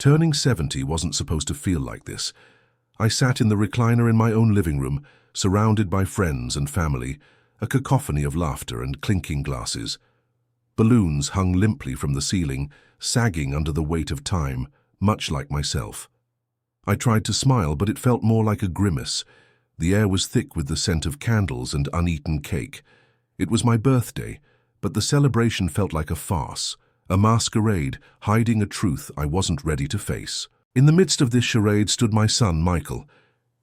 Turning 70 wasn't supposed to feel like this. I sat in the recliner in my own living room, surrounded by friends and family, a cacophony of laughter and clinking glasses. Balloons hung limply from the ceiling, sagging under the weight of time, much like myself. I tried to smile, but it felt more like a grimace. The air was thick with the scent of candles and uneaten cake. It was my birthday, but the celebration felt like a farce, a masquerade hiding a truth I wasn't ready to face. In the midst of this charade stood my son, Michael.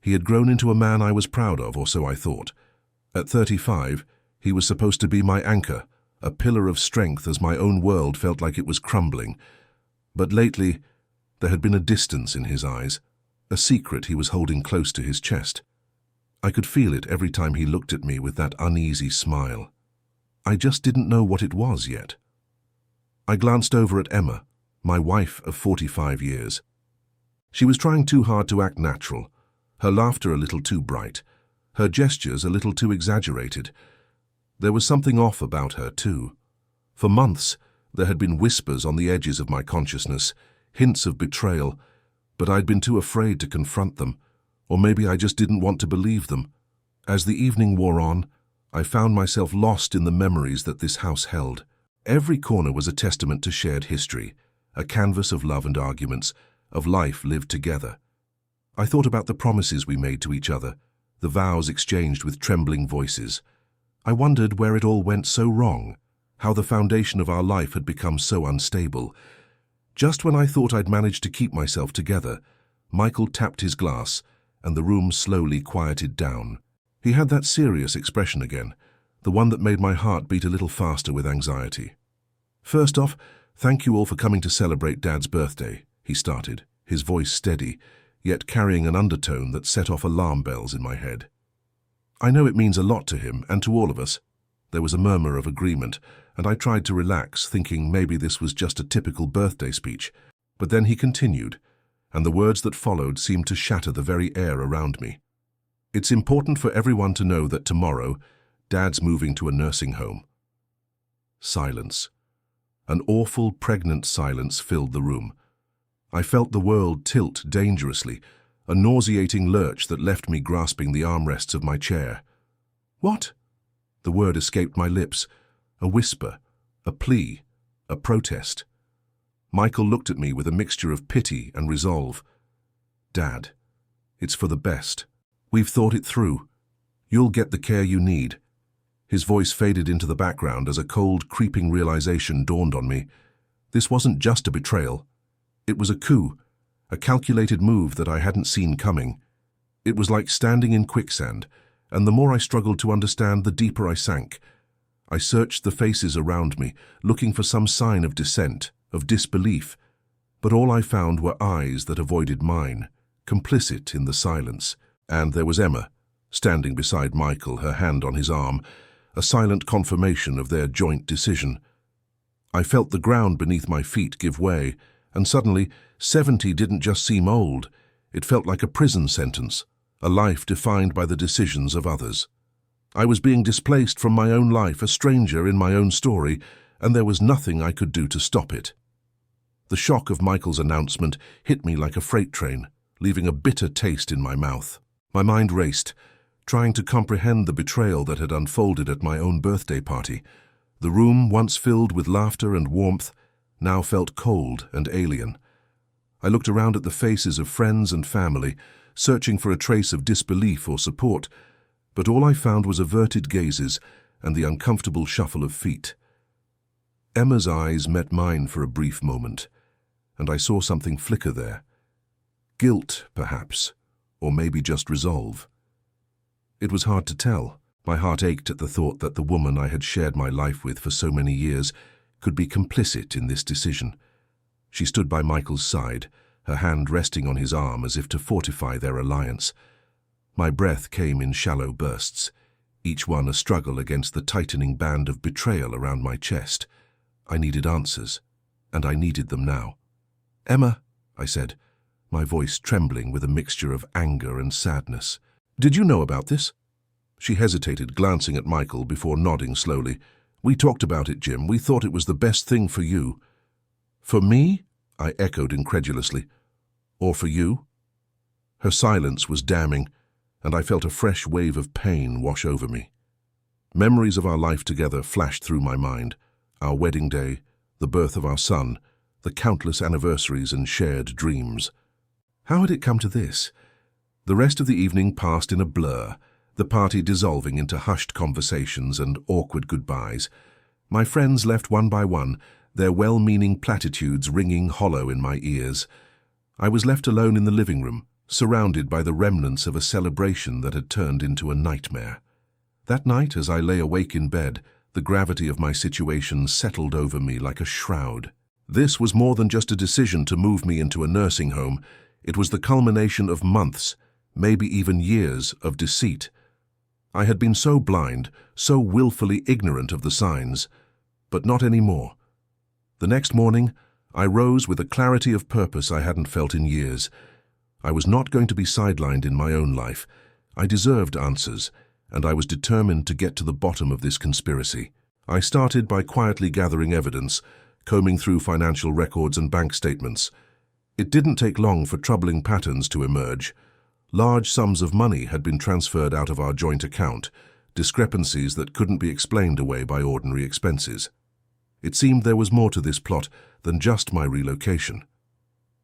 He had grown into a man I was proud of, or so I thought. At 35, he was supposed to be my anchor, a pillar of strength as my own world felt like it was crumbling. But lately, there had been a distance in his eyes, a secret he was holding close to his chest. I could feel it every time he looked at me with that uneasy smile. I just didn't know what it was yet. I glanced over at Emma, my wife of 45 years. She was trying too hard to act natural, her laughter a little too bright, her gestures a little too exaggerated. There was something off about her, too. For months, there had been whispers on the edges of my consciousness, hints of betrayal, but I'd been too afraid to confront them, or maybe I just didn't want to believe them. As the evening wore on, I found myself lost in the memories that this house held. Every corner was a testament to shared history, a canvas of love and arguments, of life lived together. I thought about the promises we made to each other, the vows exchanged with trembling voices. I wondered where it all went so wrong, how the foundation of our life had become so unstable. Just when I thought I'd managed to keep myself together, Michael tapped his glass, and the room slowly quieted down. He had that serious expression again, the one that made my heart beat a little faster with anxiety. "First off, thank you all for coming to celebrate Dad's birthday," he started, his voice steady, yet carrying an undertone that set off alarm bells in my head. "I know it means a lot to him and to all of us." There was a murmur of agreement, and I tried to relax, thinking maybe this was just a typical birthday speech. But then he continued, and the words that followed seemed to shatter the very air around me. "It's important for everyone to know that tomorrow, Dad's moving to a nursing home." Silence. An awful, pregnant silence filled the room. I felt the world tilt dangerously, a nauseating lurch that left me grasping the armrests of my chair. "What?" The word escaped my lips, a whisper, a plea, a protest. Michael looked at me with a mixture of pity and resolve. "Dad, it's for the best. We've thought it through. You'll get the care you need." His voice faded into the background as a cold, creeping realization dawned on me. This wasn't just a betrayal. It was a coup, a calculated move that I hadn't seen coming. It was like standing in quicksand, and the more I struggled to understand, the deeper I sank. I searched the faces around me, looking for some sign of dissent, of disbelief, but all I found were eyes that avoided mine, complicit in the silence. And there was Emma, standing beside Michael, her hand on his arm, a silent confirmation of their joint decision. I felt the ground beneath my feet give way, and suddenly 70 didn't just seem old. It felt like a prison sentence, a life defined by the decisions of others. I was being displaced from my own life, a stranger in my own story, and there was nothing I could do to stop it. The shock of Michael's announcement hit me like a freight train, leaving a bitter taste in my mouth. My mind raced, trying to comprehend the betrayal that had unfolded at my own birthday party. The room, once filled with laughter and warmth, now felt cold and alien. I looked around at the faces of friends and family, searching for a trace of disbelief or support, but all I found was averted gazes and the uncomfortable shuffle of feet. Emma's eyes met mine for a brief moment, and I saw something flicker there. Guilt, perhaps, or maybe just resolve. It was hard to tell. My heart ached at the thought that the woman I had shared my life with for so many years could be complicit in this decision. She stood by Michael's side, her hand resting on his arm as if to fortify their alliance. My breath came in shallow bursts, each one a struggle against the tightening band of betrayal around my chest. I needed answers, and I needed them now. "Emma," I said, my voice trembling with a mixture of anger and sadness. "Did you know about this?" She hesitated, glancing at Michael before nodding slowly. "We talked about it, Jim. We thought it was the best thing for you." "For me?" I echoed incredulously. Or for you? Her silence was damning, and I felt a fresh wave of pain wash over me. Memories of our life together flashed through my mind, our wedding day, the birth of our son, the countless anniversaries and shared dreams. How had it come to this? The rest of the evening passed in a blur, the party dissolving into hushed conversations and awkward goodbyes. My friends left one by one, their well-meaning platitudes ringing hollow in my ears. I was left alone in the living room, surrounded by the remnants of a celebration that had turned into a nightmare. That night, as I lay awake in bed, the gravity of my situation settled over me like a shroud. This was more than just a decision to move me into a nursing home. It was the culmination of months, maybe even years, of deceit. I had been so blind, so willfully ignorant of the signs, but not anymore. The next morning, I rose with a clarity of purpose I hadn't felt in years. I was not going to be sidelined in my own life. I deserved answers, and I was determined to get to the bottom of this conspiracy. I started by quietly gathering evidence, combing through financial records and bank statements. It didn't take long for troubling patterns to emerge. Large sums of money had been transferred out of our joint account, discrepancies that couldn't be explained away by ordinary expenses. It seemed there was more to this plot than just my relocation.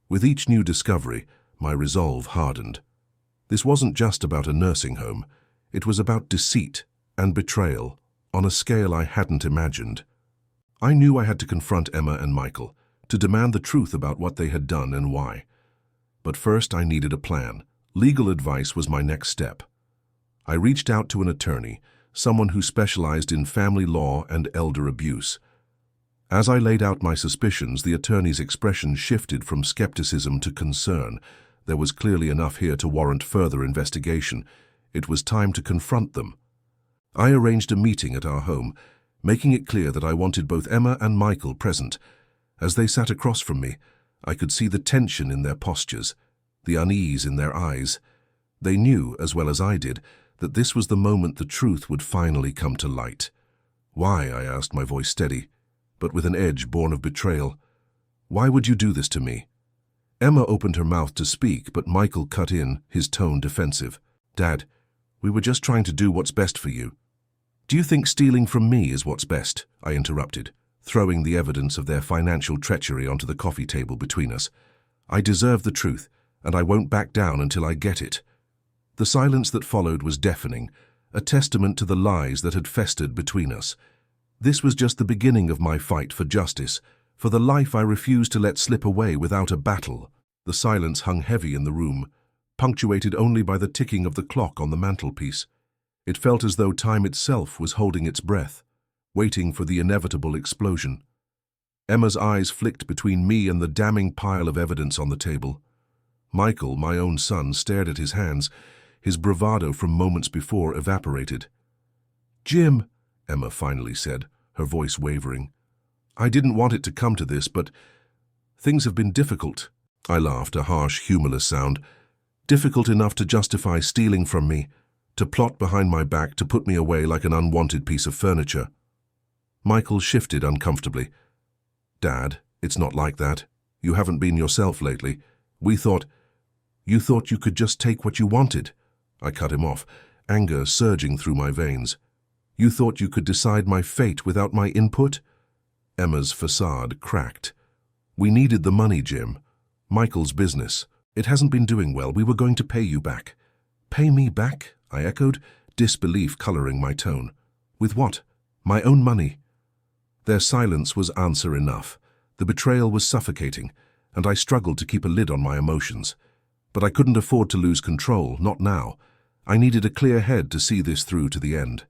With each new discovery, my resolve hardened. This wasn't just about a nursing home. It was about deceit and betrayal on a scale I hadn't imagined. I knew I had to confront Emma and Michael, to demand the truth about what they had done and why. But first I needed a plan. Legal advice was my next step. I reached out to an attorney, someone who specialized in family law and elder abuse. As I laid out my suspicions, the attorney's expression shifted from skepticism to concern. There was clearly enough here to warrant further investigation. It was time to confront them. I arranged a meeting at our home, making it clear that I wanted both Emma and Michael present. As they sat across from me, I could see the tension in their postures, the unease in their eyes. They knew, as well as I did, that this was the moment the truth would finally come to light. "Why?" I asked, my voice steady, but with an edge born of betrayal. "Why would you do this to me?" Emma opened her mouth to speak, but Michael cut in, his tone defensive. "Dad, we were just trying to do what's best for you." "Do you think stealing from me is what's best?" I interrupted, throwing the evidence of their financial treachery onto the coffee table between us. "I deserve the truth, and I won't back down until I get it." The silence that followed was deafening, a testament to the lies that had festered between us. This was just the beginning of my fight for justice, for the life I refused to let slip away without a battle. The silence hung heavy in the room, punctuated only by the ticking of the clock on the mantelpiece. It felt as though time itself was holding its breath, waiting for the inevitable explosion. Emma's eyes flicked between me and the damning pile of evidence on the table. Michael, my own son, stared at his hands. His bravado from moments before evaporated. "Jim," Emma finally said, her voice wavering, "I didn't want it to come to this, but things have been difficult." I laughed, a harsh, humorless sound. "Difficult enough to justify stealing from me, to plot behind my back to put me away like an unwanted piece of furniture." Michael shifted uncomfortably. "Dad, it's not like that. You haven't been yourself lately. You thought you could just take what you wanted." I cut him off, anger surging through my veins. "You thought you could decide my fate without my input?" Emma's facade cracked. "We needed the money, Jim. Michael's business. It hasn't been doing well. We were going to pay you back." "Pay me back?" I echoed, disbelief coloring my tone. "With what? My own money?" Their silence was answer enough. The betrayal was suffocating, and I struggled to keep a lid on my emotions. But I couldn't afford to lose control, not now. I needed a clear head to see this through to the end.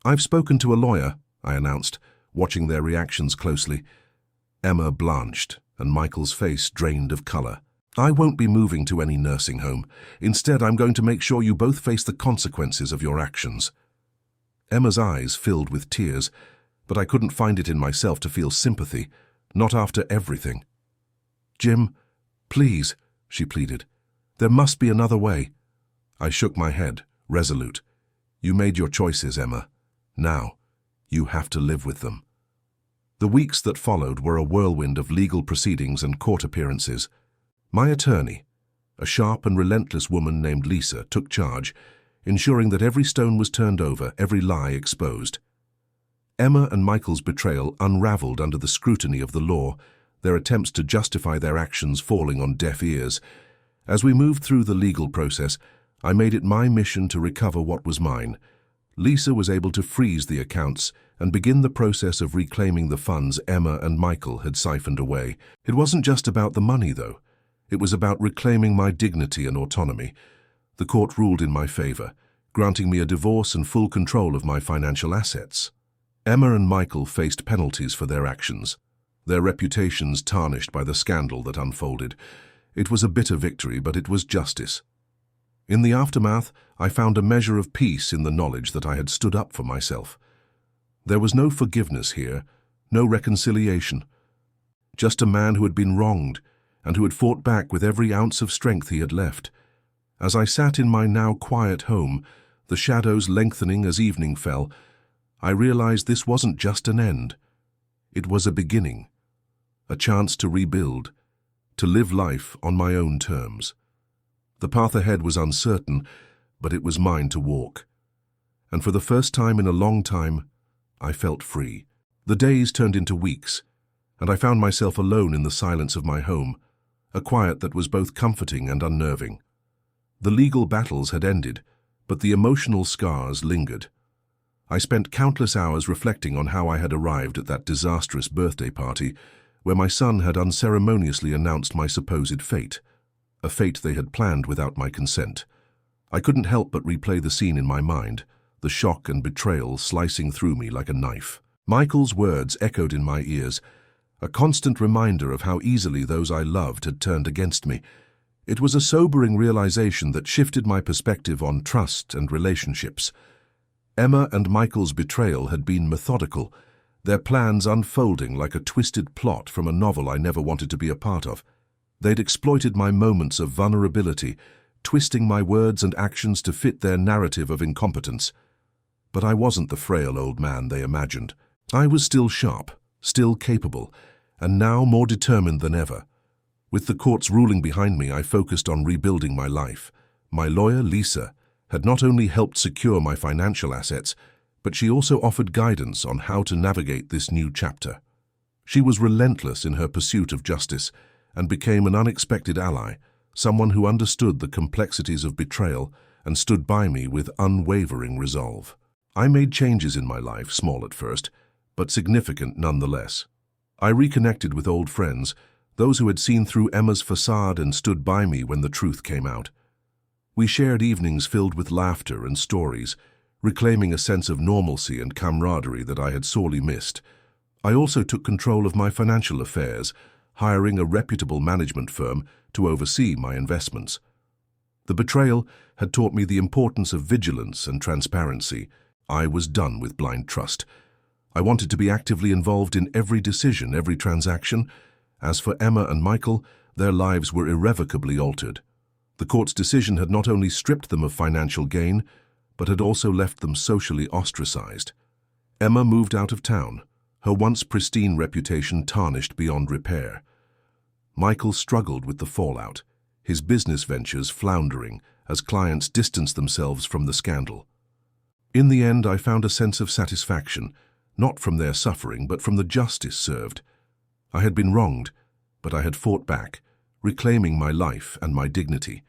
"I've spoken to a lawyer," I announced, watching their reactions closely. Emma blanched, and Michael's face drained of color. "I won't be moving to any nursing home. Instead, I'm going to make sure you both face the consequences of your actions." Emma's eyes filled with tears, but I couldn't find it in myself to feel sympathy, not after everything. "Jim, please," she pleaded. "There must be another way." I shook my head, resolute. "You made your choices, Emma. Now, you have to live with them." The weeks that followed were a whirlwind of legal proceedings and court appearances. My attorney, a sharp and relentless woman named Lisa, took charge, ensuring that every stone was turned over, every lie exposed. Emma and Michael's betrayal unraveled under the scrutiny of the law, their attempts to justify their actions falling on deaf ears. As we moved through the legal process, I made it my mission to recover what was mine. Lisa was able to freeze the accounts and begin the process of reclaiming the funds Emma and Michael had siphoned away. It wasn't just about the money, though. It was about reclaiming my dignity and autonomy. The court ruled in my favor, granting me a divorce and full control of my financial assets. Emma and Michael faced penalties for their actions, their reputations tarnished by the scandal that unfolded. It was a bitter victory, but it was justice. In the aftermath, I found a measure of peace in the knowledge that I had stood up for myself. There was no forgiveness here, no reconciliation. Just a man who had been wronged and who had fought back with every ounce of strength he had left. As I sat in my now quiet home, the shadows lengthening as evening fell, I realized this wasn't just an end. It was a beginning, a chance to rebuild, to live life on my own terms. The path ahead was uncertain, but it was mine to walk. And for the first time in a long time, I felt free. The days turned into weeks, and I found myself alone in the silence of my home, a quiet that was both comforting and unnerving. The legal battles had ended, but the emotional scars lingered. I spent countless hours reflecting on how I had arrived at that disastrous birthday party, where my son had unceremoniously announced my supposed fate, a fate they had planned without my consent. I couldn't help but replay the scene in my mind, the shock and betrayal slicing through me like a knife. Michael's words echoed in my ears, a constant reminder of how easily those I loved had turned against me. It was a sobering realization that shifted my perspective on trust and relationships. Emma and Michael's betrayal had been methodical, their plans unfolding like a twisted plot from a novel I never wanted to be a part of. They'd exploited my moments of vulnerability, twisting my words and actions to fit their narrative of incompetence. But I wasn't the frail old man they imagined. I was still sharp, still capable, and now more determined than ever. With the court's ruling behind me, I focused on rebuilding my life. My lawyer, Lisa, had not only helped secure my financial assets, but she also offered guidance on how to navigate this new chapter. She was relentless in her pursuit of justice and became an unexpected ally, someone who understood the complexities of betrayal and stood by me with unwavering resolve. I made changes in my life, small at first, but significant nonetheless. I reconnected with old friends, those who had seen through Emma's facade and stood by me when the truth came out. We shared evenings filled with laughter and stories, reclaiming a sense of normalcy and camaraderie that I had sorely missed. I also took control of my financial affairs, hiring a reputable management firm to oversee my investments. The betrayal had taught me the importance of vigilance and transparency. I was done with blind trust. I wanted to be actively involved in every decision, every transaction. As for Emma and Michael, their lives were irrevocably altered. The court's decision had not only stripped them of financial gain, but had also left them socially ostracized. Emma moved out of town, her once pristine reputation tarnished beyond repair. Michael struggled with the fallout, his business ventures floundering as clients distanced themselves from the scandal. In the end, I found a sense of satisfaction, not from their suffering, but from the justice served. I had been wronged, but I had fought back, reclaiming my life and my dignity.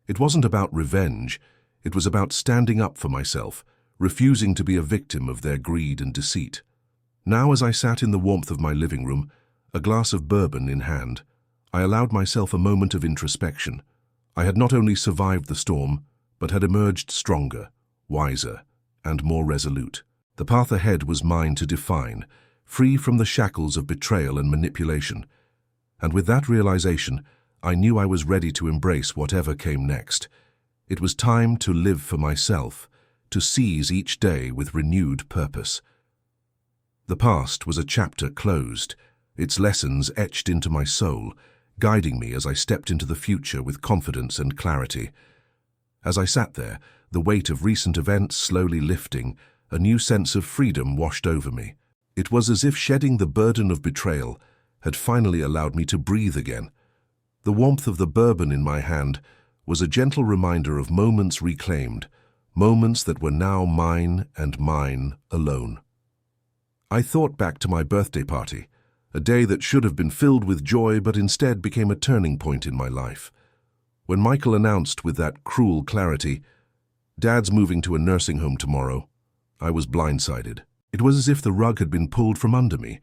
It wasn't about revenge, it was about standing up for myself, refusing to be a victim of their greed and deceit. Now, as I sat in the warmth of my living room, a glass of bourbon in hand, I allowed myself a moment of introspection. I had not only survived the storm, but had emerged stronger, wiser, and more resolute. The path ahead was mine to define, free from the shackles of betrayal and manipulation. And with that realization, I knew I was ready to embrace whatever came next. It was time to live for myself, to seize each day with renewed purpose. The past was a chapter closed, its lessons etched into my soul, guiding me as I stepped into the future with confidence and clarity. As I sat there, the weight of recent events slowly lifting, a new sense of freedom washed over me. It was as if shedding the burden of betrayal had finally allowed me to breathe again. The warmth of the bourbon in my hand was a gentle reminder of moments reclaimed, moments that were now mine and mine alone. I thought back to my birthday party, a day that should have been filled with joy but instead became a turning point in my life. When Michael announced with that cruel clarity, "Dad's moving to a nursing home tomorrow," I was blindsided. It was as if the rug had been pulled from under me,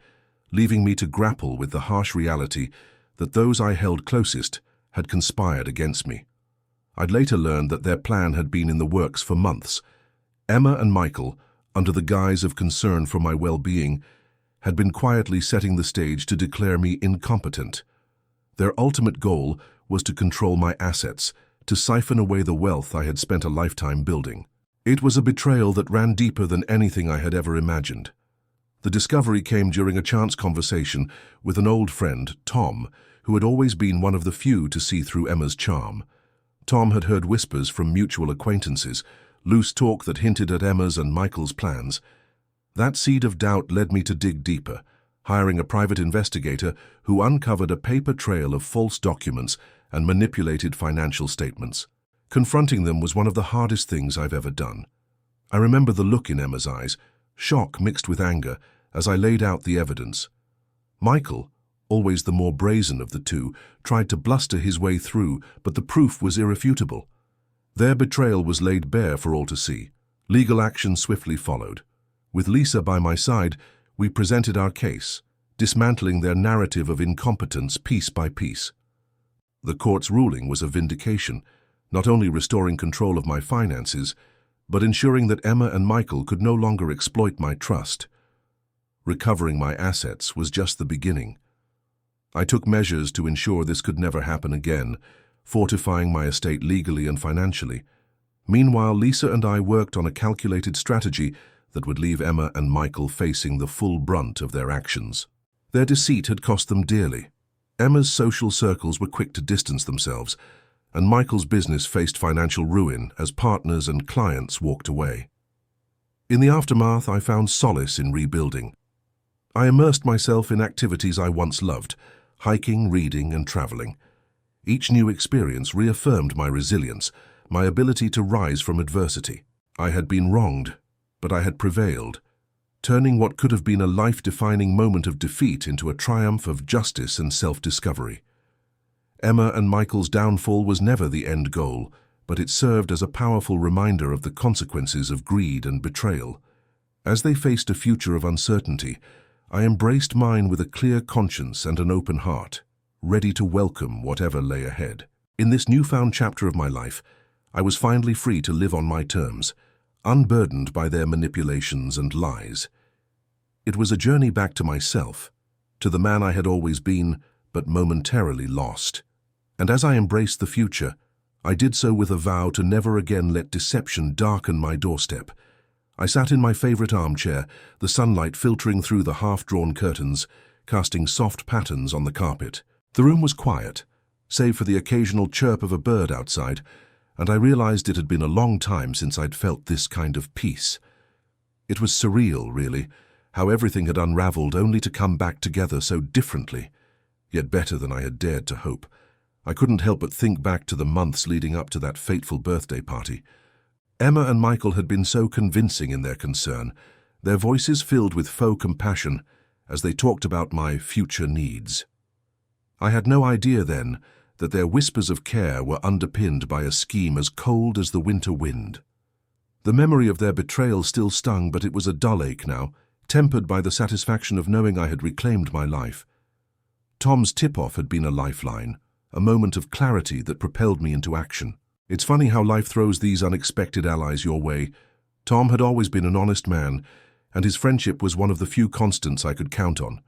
leaving me to grapple with the harsh reality that those I held closest had conspired against me. I'd later learned that their plan had been in the works for months. Emma and Michael, under the guise of concern for my well-being, had been quietly setting the stage to declare me incompetent. Their ultimate goal was to control my assets, to siphon away the wealth I had spent a lifetime building. It was a betrayal that ran deeper than anything I had ever imagined. The discovery came during a chance conversation with an old friend, Tom, who had always been one of the few to see through Emma's charm. Tom had heard whispers from mutual acquaintances, loose talk that hinted at Emma's and Michael's plans. That seed of doubt led me to dig deeper, hiring a private investigator who uncovered a paper trail of false documents and manipulated financial statements. Confronting them was one of the hardest things I've ever done. I remember the look in Emma's eyes, shock mixed with anger, as I laid out the evidence. Michael, always the more brazen of the two, tried to bluster his way through, but the proof was irrefutable. Their betrayal was laid bare for all to see. Legal action swiftly followed. With Lisa by my side, we presented our case, dismantling their narrative of incompetence piece by piece. The court's ruling was a vindication, not only restoring control of my finances, but ensuring that Emma and Michael could no longer exploit my trust. Recovering my assets was just the beginning. I took measures to ensure this could never happen again, fortifying my estate legally and financially. Meanwhile, Lisa and I worked on a calculated strategy that would leave Emma and Michael facing the full brunt of their actions. Their deceit had cost them dearly. Emma's social circles were quick to distance themselves, and Michael's business faced financial ruin as partners and clients walked away. In the aftermath, I found solace in rebuilding. I immersed myself in activities I once loved, hiking, reading, and traveling. Each new experience reaffirmed my resilience, my ability to rise from adversity. I had been wronged, but I had prevailed, turning what could have been a life-defining moment of defeat into a triumph of justice and self-discovery. Emma and Michael's downfall was never the end goal, but it served as a powerful reminder of the consequences of greed and betrayal. As they faced a future of uncertainty, I embraced mine with a clear conscience and an open heart, ready to welcome whatever lay ahead. In this newfound chapter of my life, I was finally free to live on my terms, unburdened by their manipulations and lies. It was a journey back to myself, to the man I had always been, but momentarily lost. And as I embraced the future, I did so with a vow to never again let deception darken my doorstep. I sat in my favorite armchair, the sunlight filtering through the half-drawn curtains, casting soft patterns on the carpet. The room was quiet, save for the occasional chirp of a bird outside, and I realized it had been a long time since I'd felt this kind of peace. It was surreal, really, how everything had unraveled only to come back together so differently, yet better than I had dared to hope. I couldn't help but think back to the months leading up to that fateful birthday party. Emma and Michael had been so convincing in their concern, their voices filled with faux compassion as they talked about my future needs. I had no idea then that their whispers of care were underpinned by a scheme as cold as the winter wind. The memory of their betrayal still stung, but it was a dull ache now, tempered by the satisfaction of knowing I had reclaimed my life. Tom's tip-off had been a lifeline, a moment of clarity that propelled me into action. It's funny how life throws these unexpected allies your way. Tom had always been an honest man, and his friendship was one of the few constants I could count on.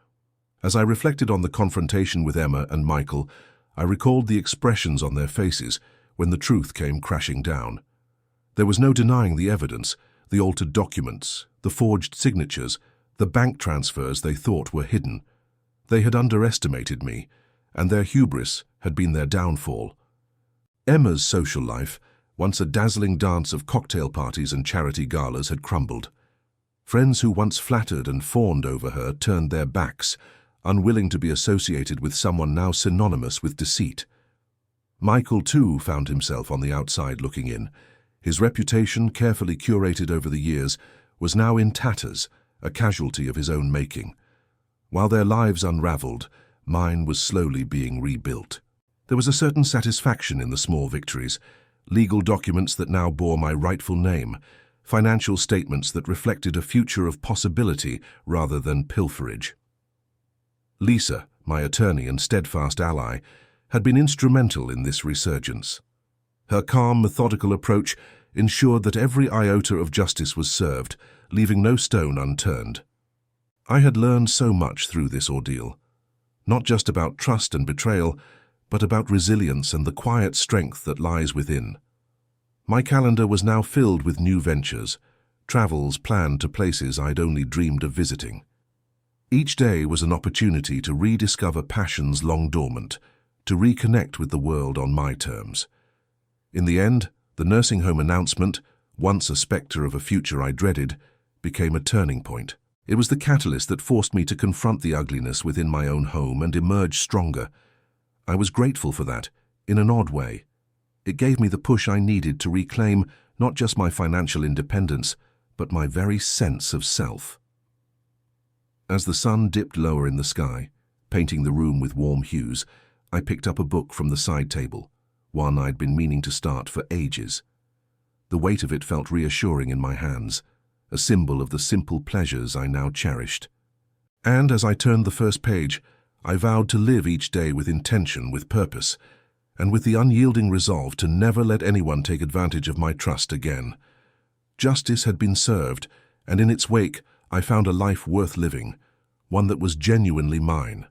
As I reflected on the confrontation with Emma and Michael, I recalled the expressions on their faces when the truth came crashing down. There was no denying the evidence, the altered documents, the forged signatures, the bank transfers they thought were hidden. They had underestimated me, and their hubris had been their downfall. Emma's social life, once a dazzling dance of cocktail parties and charity galas, had crumbled. Friends who once flattered and fawned over her turned their backs, unwilling to be associated with someone now synonymous with deceit. Michael, too, found himself on the outside looking in. His reputation, carefully curated over the years, was now in tatters, a casualty of his own making. While their lives unraveled, mine was slowly being rebuilt. There was a certain satisfaction in the small victories, legal documents that now bore my rightful name, financial statements that reflected a future of possibility rather than pilferage. Lisa, my attorney and steadfast ally, had been instrumental in this resurgence. Her calm, methodical approach ensured that every iota of justice was served, leaving no stone unturned. I had learned so much through this ordeal, not just about trust and betrayal, but about resilience and the quiet strength that lies within. My calendar was now filled with new ventures, travels planned to places I'd only dreamed of visiting. Each day was an opportunity to rediscover passions long dormant, to reconnect with the world on my terms. In the end, the nursing home announcement, once a spectre of a future I dreaded, became a turning point. It was the catalyst that forced me to confront the ugliness within my own home and emerge stronger. I was grateful for that, in an odd way. It gave me the push I needed to reclaim not just my financial independence, but my very sense of self. As the sun dipped lower in the sky, painting the room with warm hues, I picked up a book from the side table, one I'd been meaning to start for ages. The weight of it felt reassuring in my hands, a symbol of the simple pleasures I now cherished. And as I turned the first page, I vowed to live each day with intention, with purpose, and with the unyielding resolve to never let anyone take advantage of my trust again. Justice had been served, and in its wake I found a life worth living, one that was genuinely mine.